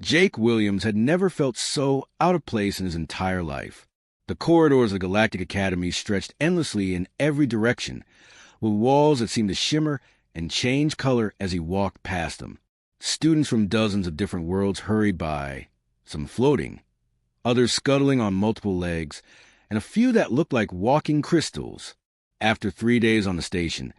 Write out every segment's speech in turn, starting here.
Jake Williams had never felt so out of place in his entire life. The corridors of the Galactic Academy stretched endlessly in every direction, with walls that seemed to shimmer and change color as he walked past them. Students from dozens of different worlds hurried by, some floating, others scuttling on multiple legs, and a few that looked like walking crystals. After 3 days on the station,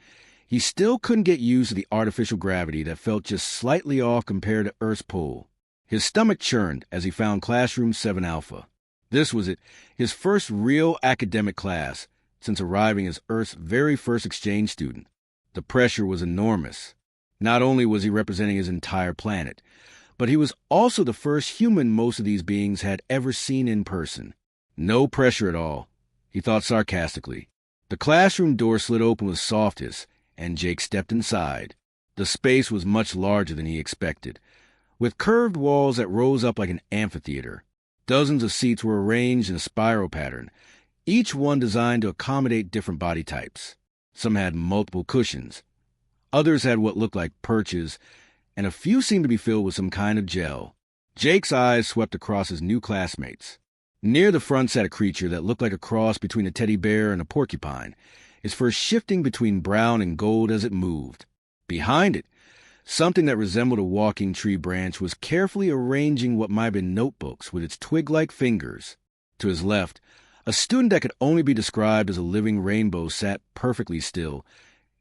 he still couldn't get used to the artificial gravity that felt just slightly off compared to Earth's pull. His stomach churned as he found Classroom 7 Alpha. This was his first real academic class since arriving as Earth's very first exchange student. The pressure was enormous. Not only was he representing his entire planet, but he was also the first human most of these beings had ever seen in person. No pressure at all, he thought sarcastically. The classroom door slid open with softness, and Jake stepped inside. The space was much larger than he expected, with curved walls that rose up like an amphitheater. Dozens of seats were arranged in a spiral pattern, each one designed to accommodate different body types. Some had multiple cushions. Others had what looked like perches, and a few seemed to be filled with some kind of gel. Jake's eyes swept across his new classmates. Near the front sat a creature that looked like a cross between a teddy bear and a porcupine, its fur shifting between brown and gold as it moved. Behind it, something that resembled a walking tree branch was carefully arranging what might have been notebooks with its twig-like fingers. To his left, a student that could only be described as a living rainbow sat perfectly still,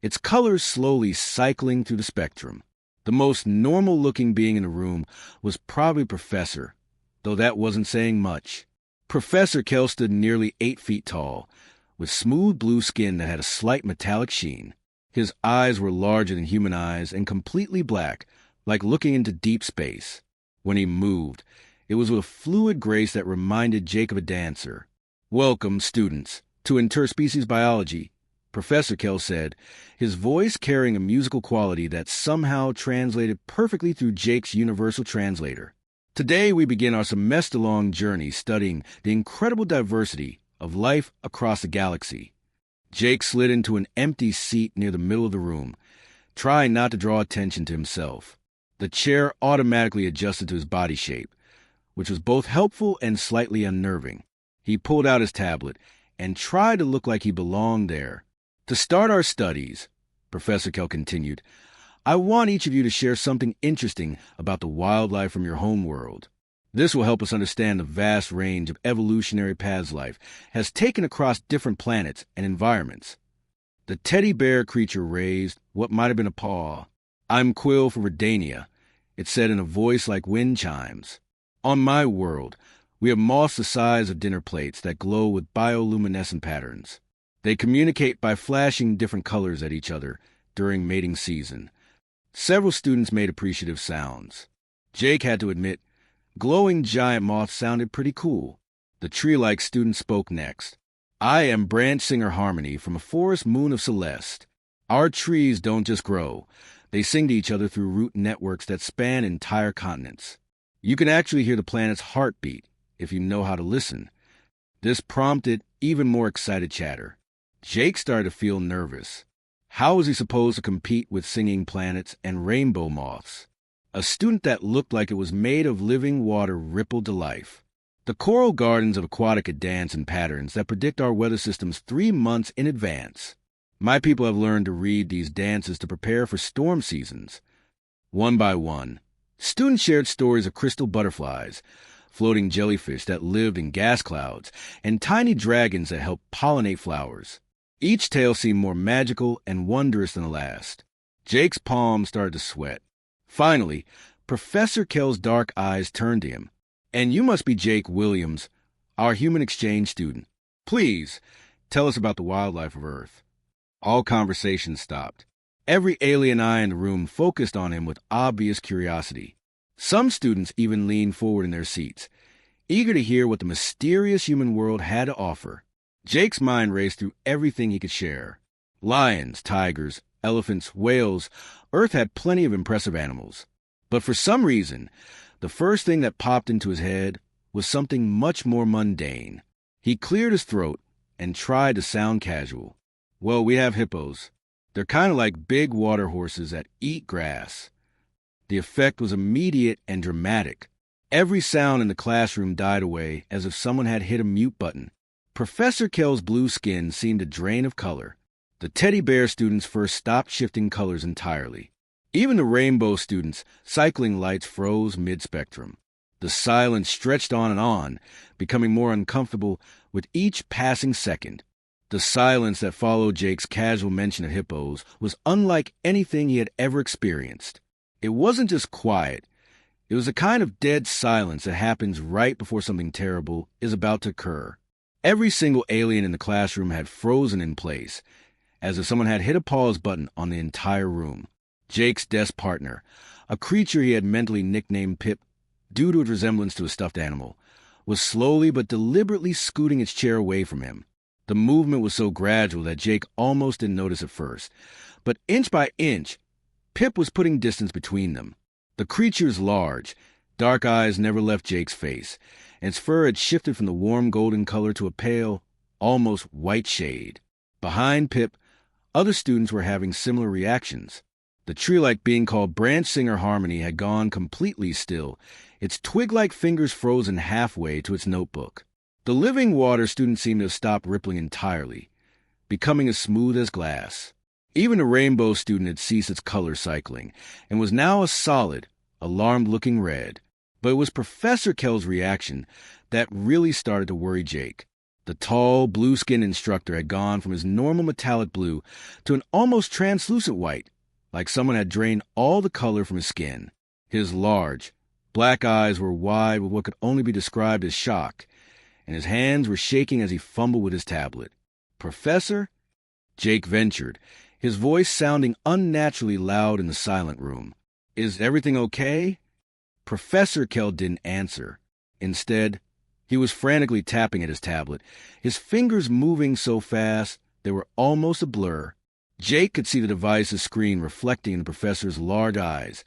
its colors slowly cycling through the spectrum. The most normal-looking being in the room was probably Professor, though that wasn't saying much. Professor Kell stood nearly 8 feet tall, with smooth blue skin that had a slight metallic sheen. His eyes were larger than human eyes and completely black, like looking into deep space. When he moved, it was with a fluid grace that reminded Jake of a dancer. "Welcome, students, to Interspecies Biology," Professor Kell said, his voice carrying a musical quality that somehow translated perfectly through Jake's universal translator. "Today we begin our semester-long journey studying the incredible diversity of life across the galaxy." Jake slid into an empty seat near the middle of the room, trying not to draw attention to himself. The chair automatically adjusted to his body shape, which was both helpful and slightly unnerving. He pulled out his tablet and tried to look like he belonged there. "To start our studies," Professor Kell continued, "I want each of you to share something interesting about the wildlife from your home world. This will help us understand the vast range of evolutionary paths life has taken across different planets and environments." The teddy bear creature raised what might have been a paw. "I'm Quill from Redania," it said in a voice like wind chimes. "On my world, we have moths the size of dinner plates that glow with bioluminescent patterns. They communicate by flashing different colors at each other during mating season." Several students made appreciative sounds. Jake had to admit, glowing giant moths sounded pretty cool. The tree-like student spoke next. "I am Branch Singer Harmony from a forest moon of Celeste. Our trees don't just grow. They sing to each other through root networks that span entire continents. You can actually hear the planet's heartbeat if you know how to listen." This prompted even more excited chatter. Jake started to feel nervous. How was he supposed to compete with singing planets and rainbow moths? A student that looked like it was made of living water rippled to life. "The coral gardens of aquatica dance in patterns that predict our weather systems 3 months in advance. My people have learned to read these dances to prepare for storm seasons." One by one, students shared stories of crystal butterflies, floating jellyfish that lived in gas clouds, and tiny dragons that helped pollinate flowers. Each tale seemed more magical and wondrous than the last. Jake's palms started to sweat. Finally, Professor Kell's dark eyes turned to him. "And you must be Jake Williams, our human exchange student. Please, tell us about the wildlife of Earth." All conversation stopped. Every alien eye in the room focused on him with obvious curiosity. Some students even leaned forward in their seats, eager to hear what the mysterious human world had to offer. Jake's mind raced through everything he could share. Lions, tigers, elephants, whales. Earth had plenty of impressive animals. But for some reason, the first thing that popped into his head was something much more mundane. He cleared his throat and tried to sound casual. "Well, we have hippos. They're kind of like big water horses that eat grass." The effect was immediate and dramatic. Every sound in the classroom died away as if someone had hit a mute button. Professor Kell's blue skin seemed a drain of color. The teddy bear students first stopped shifting colors entirely. Even the rainbow students' cycling lights froze mid-spectrum. The silence stretched on, becoming more uncomfortable with each passing second. The silence that followed Jake's casual mention of hippos was unlike anything he had ever experienced. It wasn't just quiet. It was a kind of dead silence that happens right before something terrible is about to occur. Every single alien in the classroom had frozen in place, as if someone had hit a pause button on the entire room. Jake's desk partner, a creature he had mentally nicknamed Pip due to its resemblance to a stuffed animal, was slowly but deliberately scooting its chair away from him. The movement was so gradual that Jake almost didn't notice at first, but inch by inch, Pip was putting distance between them. The creature's large, dark eyes never left Jake's face, and its fur had shifted from the warm golden color to a pale, almost white shade. Behind Pip, other students were having similar reactions. The tree-like being called Branch Singer Harmony had gone completely still, its twig-like fingers frozen halfway to its notebook. The living water student seemed to have stopped rippling entirely, becoming as smooth as glass. Even the rainbow student had ceased its color cycling, and was now a solid, alarmed-looking red. But it was Professor Kell's reaction that really started to worry Jake. The tall, blue-skinned instructor had gone from his normal metallic blue to an almost translucent white, like someone had drained all the color from his skin. His large, black eyes were wide with what could only be described as shock, and his hands were shaking as he fumbled with his tablet. "Professor?" Jake ventured, his voice sounding unnaturally loud in the silent room. "Is everything okay?" Professor Kell didn't answer. Instead, he was frantically tapping at his tablet, his fingers moving so fast they were almost a blur. Jake could see the device's screen reflecting in the professor's large eyes,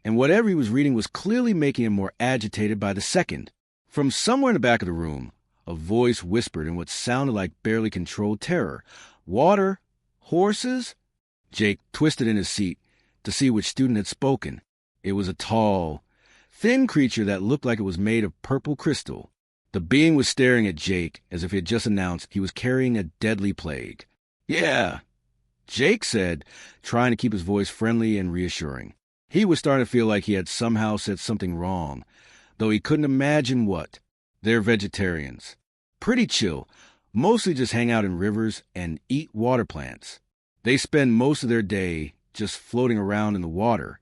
and whatever he was reading was clearly making him more agitated by the second. From somewhere in the back of the room, a voice whispered in what sounded like barely controlled terror. "Water? Horses?" Jake twisted in his seat to see which student had spoken. It was a tall, thin creature that looked like it was made of purple crystal. The being was staring at Jake as if he had just announced he was carrying a deadly plague. "Yeah," Jake said, trying to keep his voice friendly and reassuring. He was starting to feel like he had somehow said something wrong, though he couldn't imagine what. "They're vegetarians. Pretty chill, mostly just hang out in rivers and eat water plants. They spend most of their day just floating around in the water."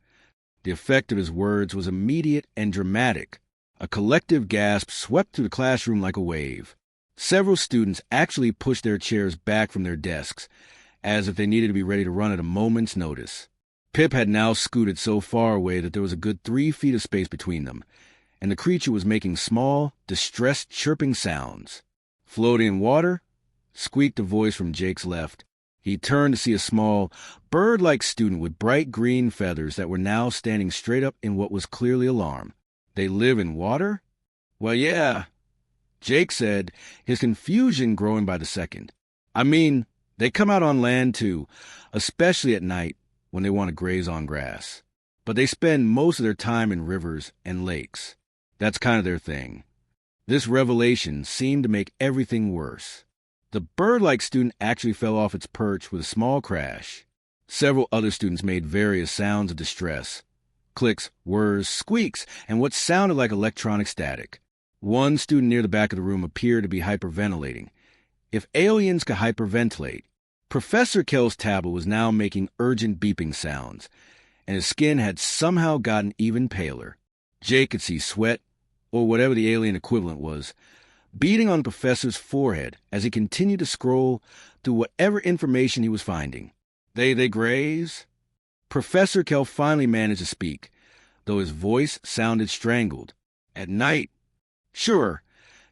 The effect of his words was immediate and dramatic. A collective gasp swept through the classroom like a wave. Several students actually pushed their chairs back from their desks, as if they needed to be ready to run at a moment's notice. Pip had now scooted so far away that there was a good 3 feet of space between them, and the creature was making small, distressed chirping sounds. "Floating in water?" squeaked a voice from Jake's left. He turned to see a small, bird-like student with bright green feathers that were now standing straight up in what was clearly alarm. "They live in water?" "Well, yeah," Jake said, his confusion growing by the second. "I mean, they come out on land too, especially at night when they want to graze on grass. But they spend most of their time in rivers and lakes. That's kind of their thing." This revelation seemed to make everything worse. The bird-like student actually fell off its perch with a small crash. Several other students made various sounds of distress. Clicks, whirs, squeaks, and what sounded like electronic static. One student near the back of the room appeared to be hyperventilating. If aliens could hyperventilate. Professor Kell's tablet was now making urgent beeping sounds, and his skin had somehow gotten even paler. Jake could see sweat, or whatever the alien equivalent was, beading on the professor's forehead as he continued to scroll through whatever information he was finding. They graze?" Professor Kell finally managed to speak, though his voice sounded strangled. "At night?" "Sure,"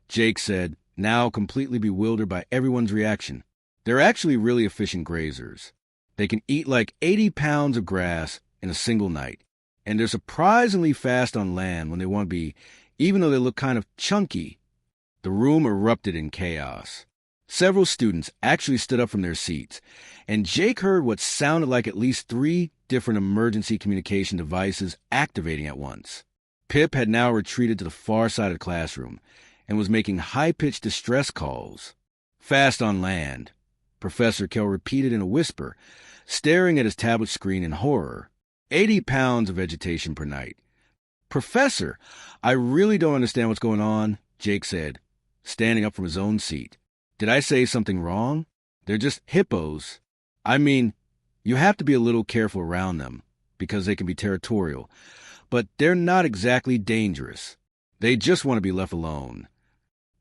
Jake said, now completely bewildered by everyone's reaction. "They're actually really efficient grazers. They can eat like 80 pounds of grass in a single night, and they're surprisingly fast on land when they want to be, even though they look kind of chunky." The room erupted in chaos. Several students actually stood up from their seats, and Jake heard what sounded like at least 3 different emergency communication devices activating at once. Pip had now retreated to the far side of the classroom and was making high-pitched distress calls. "Fast on land," Professor Kell repeated in a whisper, staring at his tablet screen in horror. 80 pounds of vegetation per night. "Professor, I really don't understand what's going on," Jake said, standing up from his own seat. "Did I say something wrong? They're just hippos. I mean, you have to be a little careful around them, because they can be territorial, but they're not exactly dangerous. They just want to be left alone."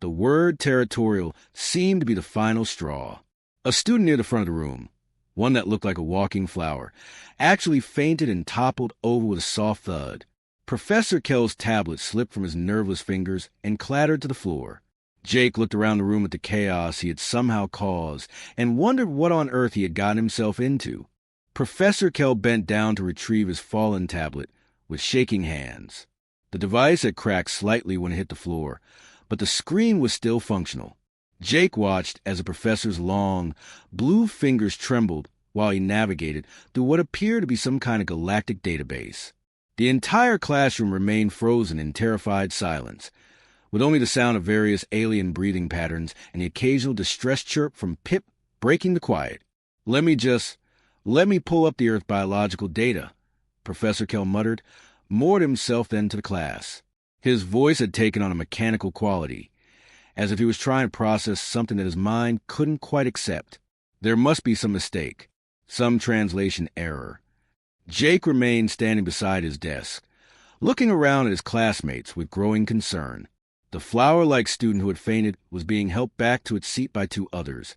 The word territorial seemed to be the final straw. A student near the front of the room, one that looked like a walking flower, actually fainted and toppled over with a soft thud. Professor Kell's tablet slipped from his nerveless fingers and clattered to the floor. Jake looked around the room at the chaos he had somehow caused and wondered what on earth he had gotten himself into. Professor Kell bent down to retrieve his fallen tablet with shaking hands. The device had cracked slightly when it hit the floor, but the screen was still functional. Jake watched as the professor's long, blue fingers trembled while he navigated through what appeared to be some kind of galactic database. The entire classroom remained frozen in terrified silence, with only the sound of various alien breathing patterns and the occasional distress chirp from Pip breaking the quiet. Let me pull up the Earth biological data," Professor Kell muttered, more to himself than to the class. His voice had taken on a mechanical quality, as if he was trying to process something that his mind couldn't quite accept. There must be some mistake, some translation error. Jake remained standing beside his desk, looking around at his classmates with growing concern. The flower-like student who had fainted was being helped back to its seat by two others,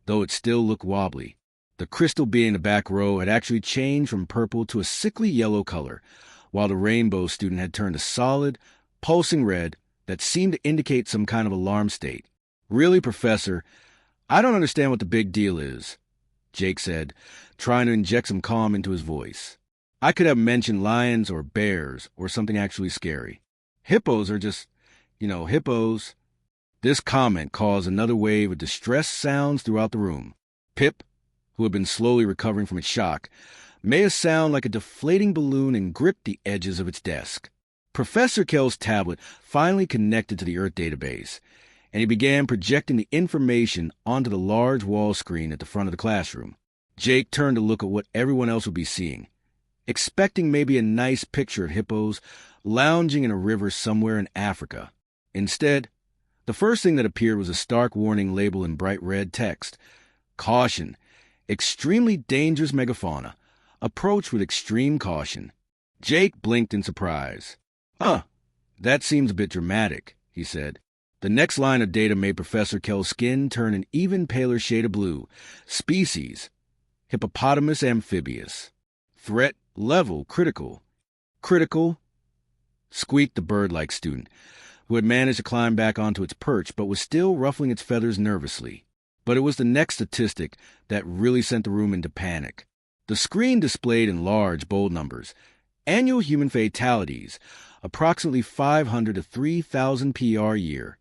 though it still looked wobbly. The crystal being in the back row had actually changed from purple to a sickly yellow color, while the rainbow student had turned a solid, pulsing red that seemed to indicate some kind of alarm state. "Really, Professor, I don't understand what the big deal is," Jake said, trying to inject some calm into his voice. "I could have mentioned lions or bears or something actually scary. Hippos are just, hippos." This comment caused another wave of distressed sounds throughout the room. Pip, who had been slowly recovering from its shock, made a sound like a deflating balloon and gripped the edges of its desk. Professor Kell's tablet finally connected to the Earth database, and he began projecting the information onto the large wall screen at the front of the classroom. Jake turned to look at what everyone else would be seeing, expecting maybe a nice picture of hippos lounging in a river somewhere in Africa. Instead, the first thing that appeared was a stark warning label in bright red text. "Caution. Extremely dangerous megafauna. Approach with extreme caution." Jake blinked in surprise. "Huh, that seems a bit dramatic," he said. The next line of data made Professor Kell's skin turn an even paler shade of blue. Species: hippopotamus amphibious. Threat level critical. "Critical?" squeaked the bird-like student, who had managed to climb back onto its perch but was still ruffling its feathers nervously. But it was the next statistic that really sent the room into panic. The screen displayed in large, bold numbers: annual human fatalities, approximately 500 to 3,000 PR a year.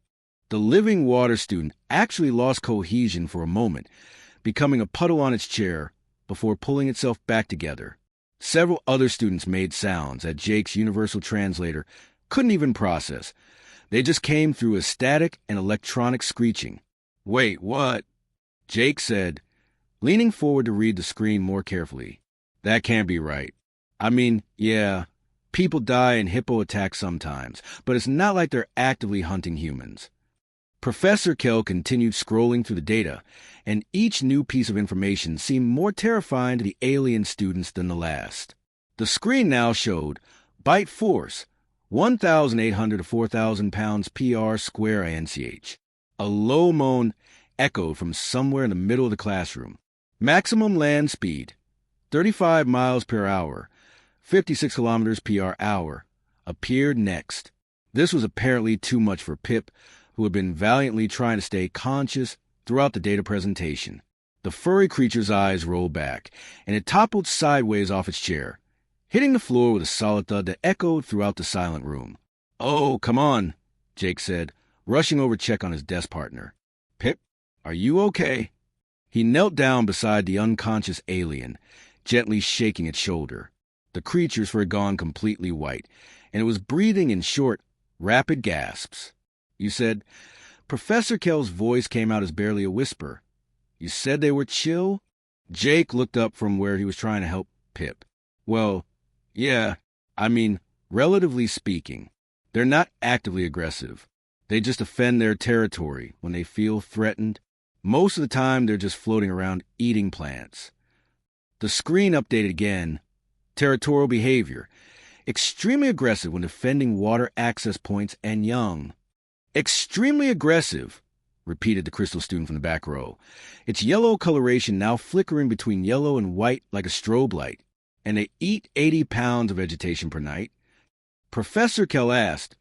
The living water student actually lost cohesion for a moment, becoming a puddle on its chair before pulling itself back together. Several other students made sounds that Jake's universal translator couldn't even process. They just came through as static and electronic screeching. "Wait, what?" Jake said, leaning forward to read the screen more carefully. "That can't be right. I mean, yeah, people die in hippo attacks sometimes, but it's not like they're actively hunting humans." Professor Kell continued scrolling through the data, and each new piece of information seemed more terrifying to the alien students than the last. The screen now showed bite force, 1,800 to 4,000 pounds PR square ANCH. A low moan echoed from somewhere in the middle of the classroom. Maximum land speed, 35 miles per hour, 56 kilometers per hour, appeared next. This was apparently too much for Pip, who had been valiantly trying to stay conscious throughout the data presentation. The furry creature's eyes rolled back, and it toppled sideways off its chair, hitting the floor with a solid thud that echoed throughout the silent room. "Oh, come on," Jake said, rushing over to check on his desk partner. "Pip, are you okay?" He knelt down beside the unconscious alien, gently shaking its shoulder. The creature's fur had gone completely white, and it was breathing in short, rapid gasps. You said, Professor Kell's voice came out as barely a whisper. You said they were chill? Jake looked up from where he was trying to help Pip. Well, yeah, I mean, relatively speaking, they're not actively aggressive. They just defend their territory when they feel threatened. Most of the time, they're just floating around eating plants. The screen updated again. Territorial behavior. Extremely aggressive when defending water access points and young. Extremely aggressive, repeated the crystal student from the back row. Its yellow coloration now flickering between yellow and white like a strobe light. And they eat 80 pounds of vegetation per night. Professor Kell asked,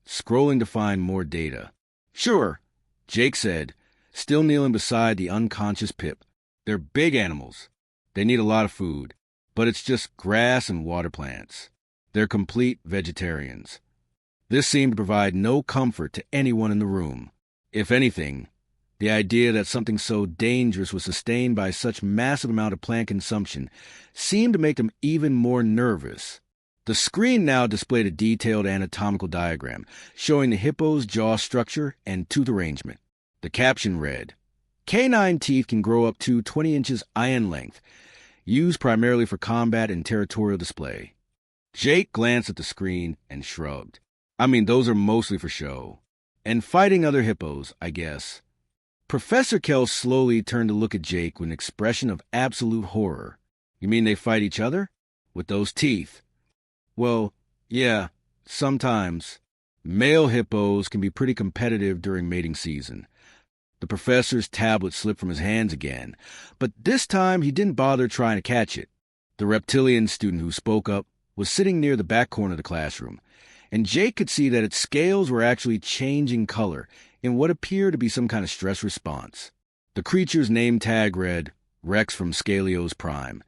scrolling to find more data. Sure, Jake said, still kneeling beside the unconscious Pip. They're big animals. They need a lot of food, but it's just grass and water plants. They're complete vegetarians. This seemed to provide no comfort to anyone in the room. If anything, the idea that something so dangerous was sustained by such massive amount of plant consumption seemed to make them even more nervous. The screen now displayed a detailed anatomical diagram showing the hippo's jaw structure and tooth arrangement. The caption read, Canine teeth can grow up to 20 inches iron length, used primarily for combat and territorial display. Jake glanced at the screen and shrugged. I mean, those are mostly for show. And fighting other hippos, I guess. Professor Kell slowly turned to look at Jake with an expression of absolute horror. You mean they fight each other? With those teeth? Well, yeah, sometimes. Male hippos can be pretty competitive during mating season. The professor's tablet slipped from his hands again, but this time he didn't bother trying to catch it. The reptilian student who spoke up was sitting near the back corner of the classroom, and Jake could see that its scales were actually changing color in what appeared to be some kind of stress response. The creature's name tag read, Rex from Scalios Prime,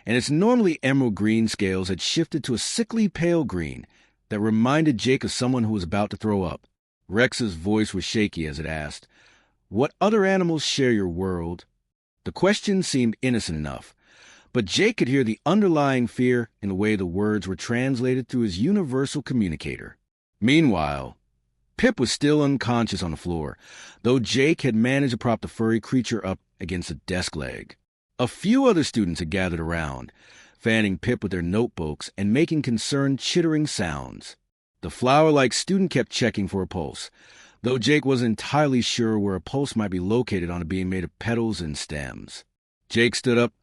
and its normally emerald green scales had shifted to a sickly pale green that reminded Jake of someone who was about to throw up. Rex's voice was shaky as it asked, What other animals share your world? The question seemed innocent enough, but Jake could hear the underlying fear in the way the words were translated through his universal communicator. Meanwhile, Pip was still unconscious on the floor, though Jake had managed to prop the furry creature up against a desk leg. A few other students had gathered around, fanning Pip with their notebooks and making concerned chittering sounds. The flower-like student kept checking for a pulse, though Jake wasn't entirely sure where a pulse might be located on a being made of petals and stems. Jake stood up,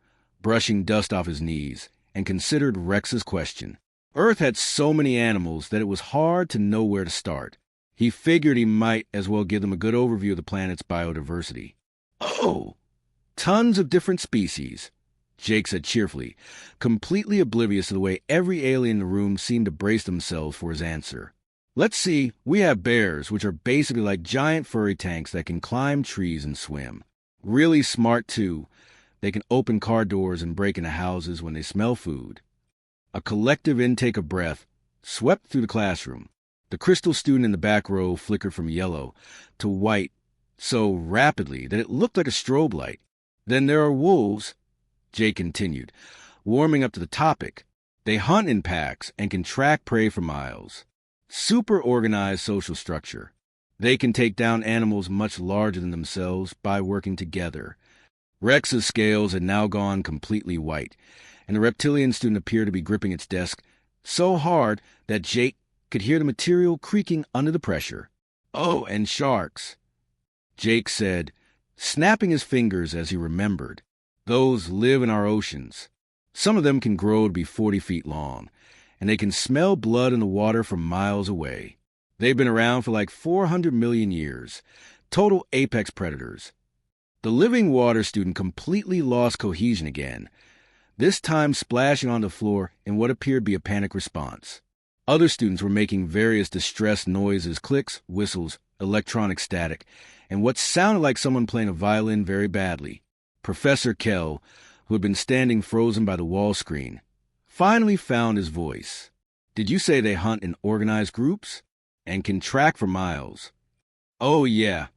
brushing dust off his knees, and considered Rex's question. Earth had so many animals that it was hard to know where to start. He figured he might as well give them a good overview of the planet's biodiversity. Oh, tons of different species, Jake said cheerfully, completely oblivious to the way every alien in the room seemed to brace themselves for his answer. Let's see, we have bears, which are basically like giant furry tanks that can climb trees and swim. Really smart, too. They can open car doors and break into houses when they smell food. A collective intake of breath swept through the classroom. The crystal student in the back row flickered from yellow to white so rapidly that it looked like a strobe light. Then there are wolves, Jake continued, warming up to the topic. They hunt in packs and can track prey for miles. Super organized social structure. They can take down animals much larger than themselves by working together. Rex's scales had now gone completely white, and the reptilian student appeared to be gripping its desk so hard that Jake could hear the material creaking under the pressure. Oh, and sharks, Jake said, snapping his fingers as he remembered. Those live in our oceans. Some of them can grow to be 40 feet long, and they can smell blood in the water from miles away. They've been around for like 400 million years. Total apex predators. The living water student completely lost cohesion again, this time splashing on the floor in what appeared to be a panic response. Other students were making various distressed noises, clicks, whistles, electronic static, and what sounded like someone playing a violin very badly. Professor Kell, who had been standing frozen by the wall screen, finally found his voice. Did you say they hunt in organized groups? And can track for miles? Oh, yeah,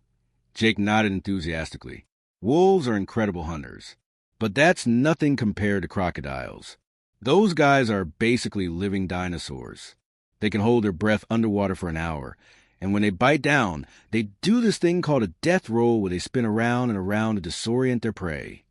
Jake nodded enthusiastically. Wolves are incredible hunters, but that's nothing compared to crocodiles. Those guys are basically living dinosaurs. They can hold their breath underwater for an hour, and when they bite down, they do this thing called a death roll where they spin around and around to disorient their prey.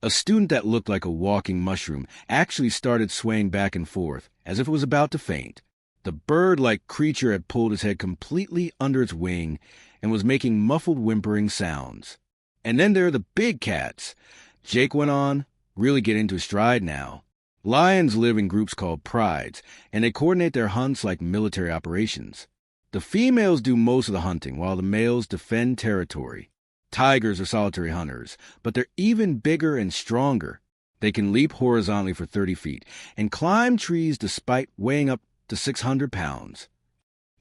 A student that looked like a walking mushroom actually started swaying back and forth as if it was about to faint. The bird-like creature had pulled its head completely under its wing and was making muffled whimpering sounds. And then there are the big cats. Jake went on, really getting into his stride now. Lions live in groups called prides, and they coordinate their hunts like military operations. The females do most of the hunting, while the males defend territory. Tigers are solitary hunters, but they're even bigger and stronger. They can leap horizontally for 30 feet and climb trees despite weighing up to 600 pounds.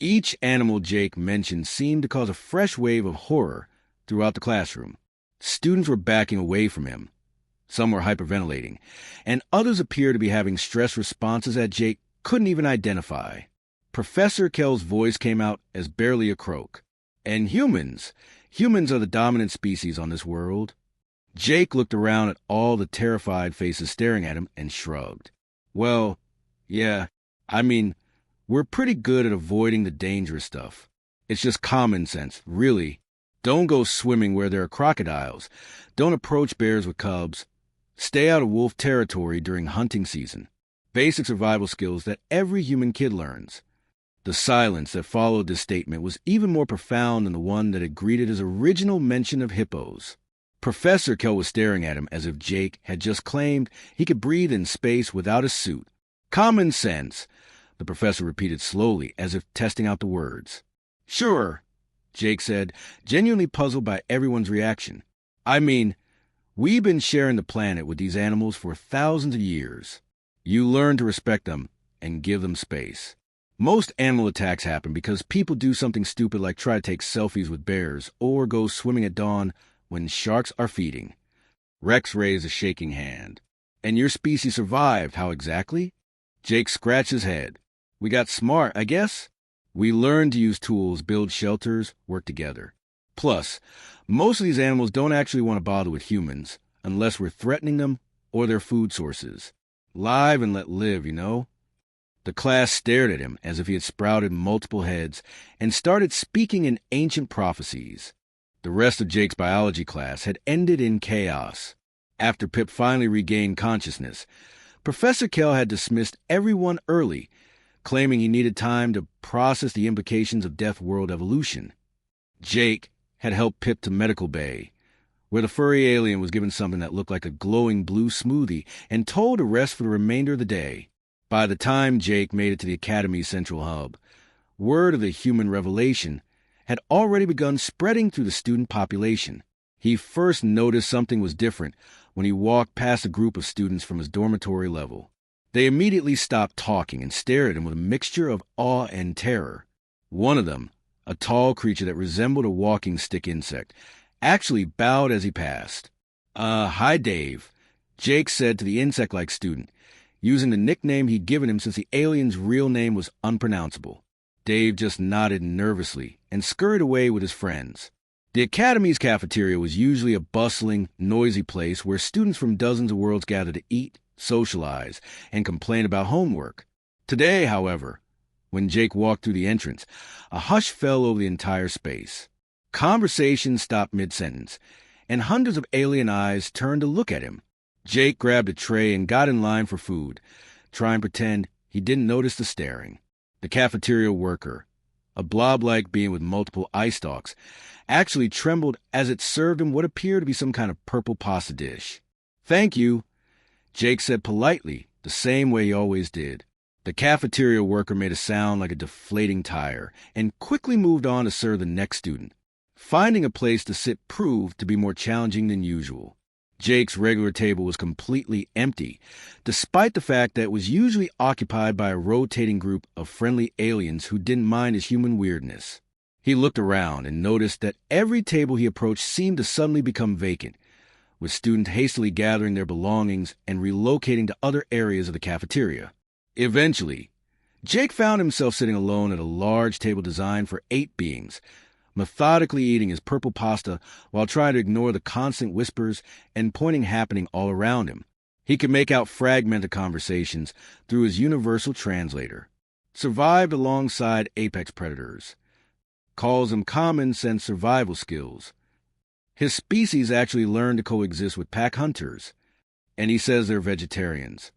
Each animal Jake mentioned seemed to cause a fresh wave of horror throughout the classroom. Students were backing away from him. Some were hyperventilating, and others appeared to be having stress responses that Jake couldn't even identify. Professor Kell's voice came out as barely a croak. And humans are the dominant species on this world. Jake looked around at all the terrified faces staring at him and shrugged. Well, yeah, we're pretty good at avoiding the dangerous stuff. It's just common sense, really. Don't go swimming where there are crocodiles. Don't approach bears with cubs. Stay out of wolf territory during hunting season. Basic survival skills that every human kid learns. The silence that followed this statement was even more profound than the one that had greeted his original mention of hippos. Professor Kell was staring at him as if Jake had just claimed he could breathe in space without a suit. Common sense, the professor repeated slowly as if testing out the words. Sure, Jake said, genuinely puzzled by everyone's reaction. We've been sharing the planet with these animals for thousands of years. You learn to respect them and give them space. Most animal attacks happen because people do something stupid like try to take selfies with bears or go swimming at dawn when sharks are feeding. Rex raised a shaking hand. And your species survived, how exactly? Jake scratched his head. We got smart, I guess. We learned to use tools, build shelters, work together. Plus, most of these animals don't actually want to bother with humans unless we're threatening them or their food sources. Live and let live, you know? The class stared at him as if he had sprouted multiple heads and started speaking in ancient prophecies. The rest of Jake's biology class had ended in chaos. After Pip finally regained consciousness, Professor Kell had dismissed everyone early, claiming he needed time to process the implications of Deathworld evolution. Jake had helped Pip to Medical Bay, where the furry alien was given something that looked like a glowing blue smoothie and told to rest for the remainder of the day. By the time Jake made it to the Academy's central hub, word of the human revelation had already begun spreading through the student population. He first noticed something was different when he walked past a group of students from his dormitory level. They immediately stopped talking and stared at him with a mixture of awe and terror. One of them, a tall creature that resembled a walking stick insect, actually bowed as he passed. Hi, Dave, Jake said to the insect-like student, using the nickname he'd given him since the alien's real name was unpronounceable. Dave just nodded nervously and scurried away with his friends. The Academy's cafeteria was usually a bustling, noisy place where students from dozens of worlds gathered to eat, socialize, and complain about homework. Today, however, when Jake walked through the entrance, a hush fell over the entire space. Conversation stopped mid-sentence, and hundreds of alien eyes turned to look at him. Jake grabbed a tray and got in line for food, trying to pretend he didn't notice the staring. The cafeteria worker, a blob-like being with multiple eye stalks, actually trembled as it served him what appeared to be some kind of purple pasta dish. Thank you, Jake said politely, the same way he always did. The cafeteria worker made a sound like a deflating tire and quickly moved on to serve the next student. Finding a place to sit proved to be more challenging than usual. Jake's regular table was completely empty, despite the fact that it was usually occupied by a rotating group of friendly aliens who didn't mind his human weirdness. He looked around and noticed that every table he approached seemed to suddenly become vacant, with students hastily gathering their belongings and relocating to other areas of the cafeteria. Eventually, Jake found himself sitting alone at a large table designed for 8 beings, methodically eating his purple pasta while trying to ignore the constant whispers and pointing happening all around him. He could make out fragmented conversations through his universal translator. survived alongside apex predators, calls them common sense survival skills. His species actually learned to coexist with pack hunters, and he says they're vegetarians.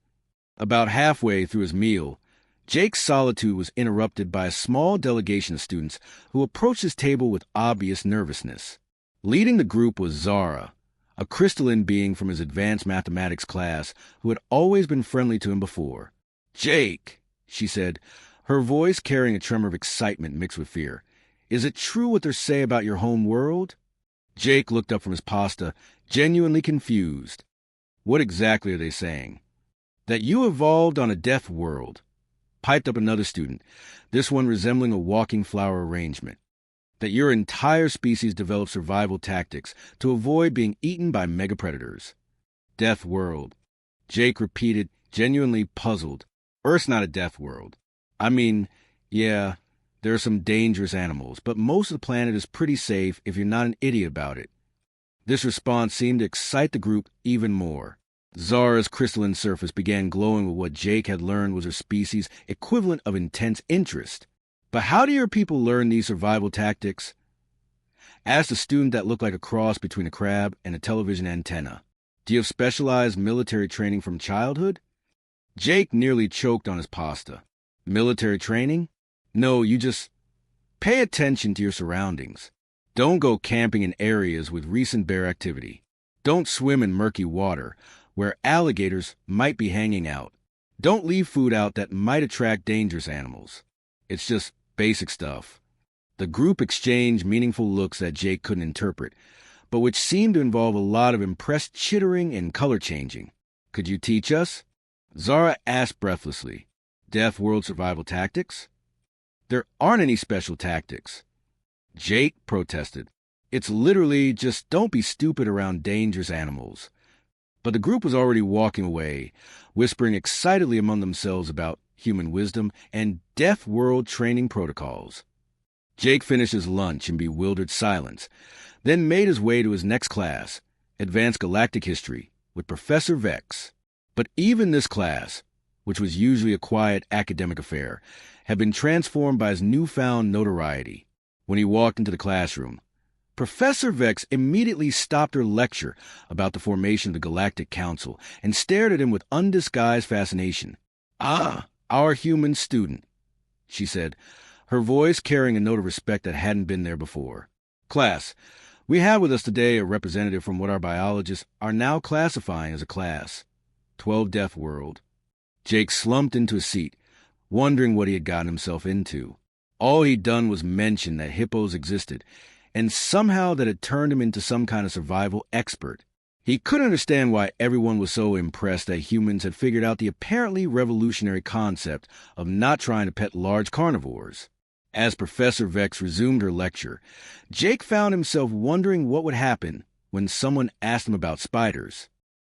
About halfway through his meal, Jake's solitude was interrupted by a small delegation of students who approached his table with obvious nervousness. Leading the group was Zara, a crystalline being from his advanced mathematics class who had always been friendly to him before. "Jake," she said, her voice carrying a tremor of excitement mixed with fear, "is it true what they say about your home world?" Jake looked up from his pasta, genuinely confused. "What exactly are they saying?" "That you evolved on a death world," piped up another student, this one resembling a walking flower arrangement. "That your entire species developed survival tactics to avoid being eaten by megapredators." "Death world," Jake repeated, genuinely puzzled. "Earth's not a death world. I mean, yeah, there are some dangerous animals, but most of the planet is pretty safe if you're not an idiot about it." This response seemed to excite the group even more. Zara's crystalline surface began glowing with what Jake had learned was her species' equivalent of intense interest. "But how do your people learn these survival tactics?" asked a student that looked like a cross between a crab and a television antenna. "Do you have specialized military training from childhood?" Jake nearly choked on his pasta. "Military training? No, you just pay attention to your surroundings. Don't go camping in areas with recent bear activity. Don't swim in murky water where alligators might be hanging out. Don't leave food out that might attract dangerous animals. It's just basic stuff." The group exchanged meaningful looks that Jake couldn't interpret, but which seemed to involve a lot of impressed chittering and color changing. "Could you teach us?" Zara asked breathlessly. "Death world survival tactics?" "There aren't any special tactics," Jake protested. "It's literally just don't be stupid around dangerous animals." But the group was already walking away, whispering excitedly among themselves about human wisdom and death world training protocols. Jake finished his lunch in bewildered silence, then made his way to his next class, Advanced Galactic History, with Professor Vex. But even this class, which was usually a quiet academic affair, had been transformed by his newfound notoriety. When he walked into the classroom, Professor Vex immediately stopped her lecture about the formation of the Galactic Council and stared at him with undisguised fascination. "Ah, our human student," she said, her voice carrying a note of respect that hadn't been there before. "Class, we have with us today a representative from what our biologists are now classifying as a class, 12 Death World." Jake slumped into a seat, wondering what he had gotten himself into. All he'd done was mention that hippos existed, and somehow that had turned him into some kind of survival expert. He couldn't understand why everyone was so impressed that humans had figured out the apparently revolutionary concept of not trying to pet large carnivores. As Professor Vex resumed her lecture, Jake found himself wondering what would happen when someone asked him about spiders.